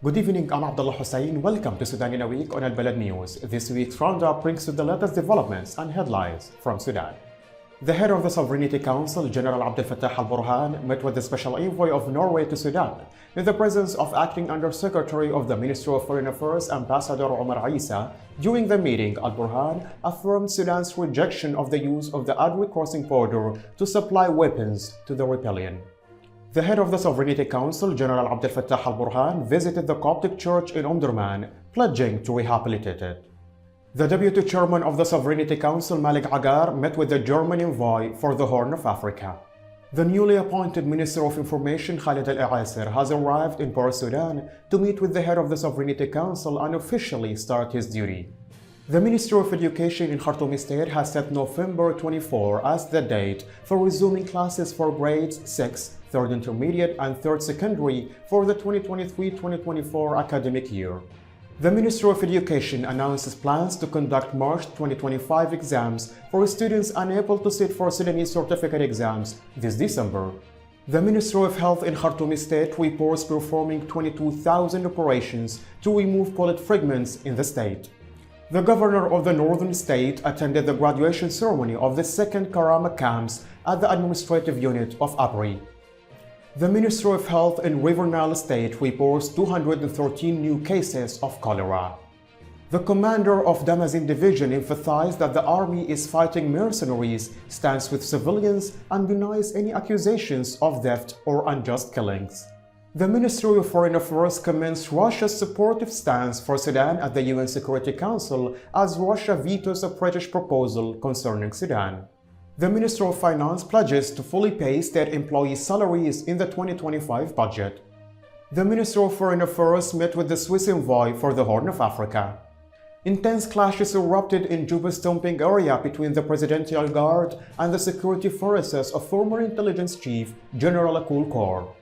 Good evening, I'm Abdullah Hussein. Welcome to Sudan in a Week on Al-Balad News. This week's roundup brings you the latest developments and headlines from Sudan. The head of the Sovereignty Council, General Abdel Fattah al-Burhan, met with the special envoy of Norway to Sudan in the presence of acting Under-Secretary of the Ministry of Foreign Affairs, Ambassador Omar Isa. During the meeting, al-Burhan affirmed Sudan's rejection of the use of the Adwi crossing border to supply weapons to the rebellion. The head of the Sovereignty Council, General Abdel Fattah al-Burhan, visited the Coptic church in Omdurman, pledging to rehabilitate it. The Deputy Chairman of the Sovereignty Council, Malik Agar, met with the German envoy for the Horn of Africa. The newly appointed Minister of Information, Khalid al-Aasir, has arrived in Port Sudan to meet with the head of the Sovereignty Council and officially start his duty. The Ministry of Education in Khartoum State has set November 24 as the date for resuming classes for grades 6, 3rd intermediate and 3rd secondary for the 2023-2024 academic year. The Ministry of Education announces plans to conduct March 2025 exams for students unable to sit for Sudanese certificate exams this December. The Ministry of Health in Khartoum State reports performing 22,000 operations to remove bullet fragments in the state. The governor of the northern state attended the graduation ceremony of the 2nd Karama camps at the administrative unit of APRI. The Ministry of Health in River Nile State reports 213 new cases of cholera. The commander of Damazin Division emphasized that the army is fighting mercenaries, stands with civilians, and denies any accusations of theft or unjust killings. The Ministry of Foreign Affairs commends Russia's supportive stance for Sudan at the UN Security Council as Russia vetoes a British proposal concerning Sudan. The Minister of Finance pledges to fully pay state employees' salaries in the 2025 budget. The Minister of Foreign Affairs met with the Swiss envoy for the Horn of Africa. Intense clashes erupted in Juba's dumping area between the Presidential Guard and the security forces of former intelligence chief General Akul Kor.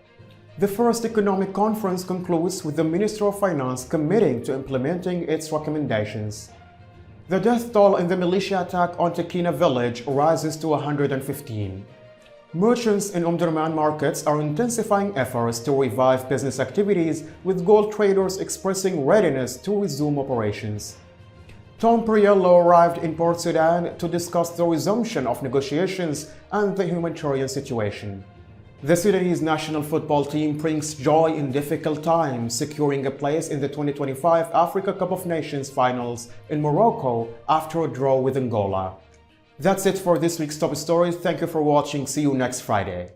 The first economic conference concludes with the Minister of Finance committing to implementing its recommendations. The death toll in the militia attack on Tekina village rises to 115. Merchants in Omdurman markets are intensifying efforts to revive business activities, with gold traders expressing readiness to resume operations. Tom Perriello arrived in Port Sudan to discuss the resumption of negotiations and the humanitarian situation. The Sudanese national football team brings joy in difficult times, securing a place in the 2025 Africa Cup of Nations finals in Morocco after a draw with Angola. That's it for this week's top stories. Thank you for watching. See you next Friday.